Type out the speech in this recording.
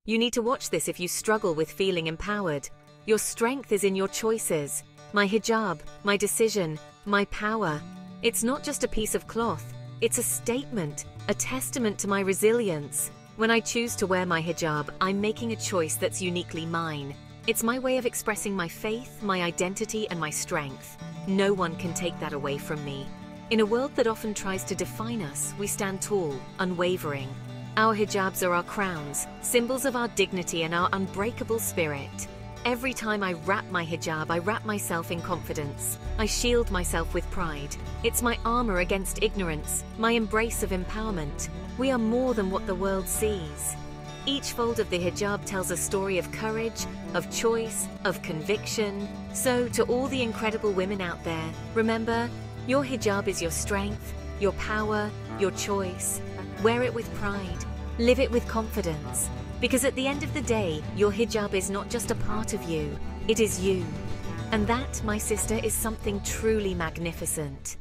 You need to watch this if you struggle with feeling empowered. Your strength is in your choices. My hijab, my decision, my power. It's not just a piece of cloth. It's a statement, a testament to my resilience. When I choose to wear my hijab, I'm making a choice that's uniquely mine. It's my way of expressing my faith, my identity, and my strength. No one can take that away from me. In a world that often tries to define us, we stand tall, unwavering. Our hijabs are our crowns, symbols of our dignity and our unbreakable spirit. Every time I wrap my hijab, I wrap myself in confidence. I shield myself with pride. It's my armor against ignorance, my embrace of empowerment. We are more than what the world sees. Each fold of the hijab tells a story of courage, of choice, of conviction. So, to all the incredible women out there, remember, your hijab is your strength, your power, your choice. Wear it with pride. Live it with confidence. Because at the end of the day, your hijab is not just a part of you, it is you. And that, my sister, is something truly magnificent.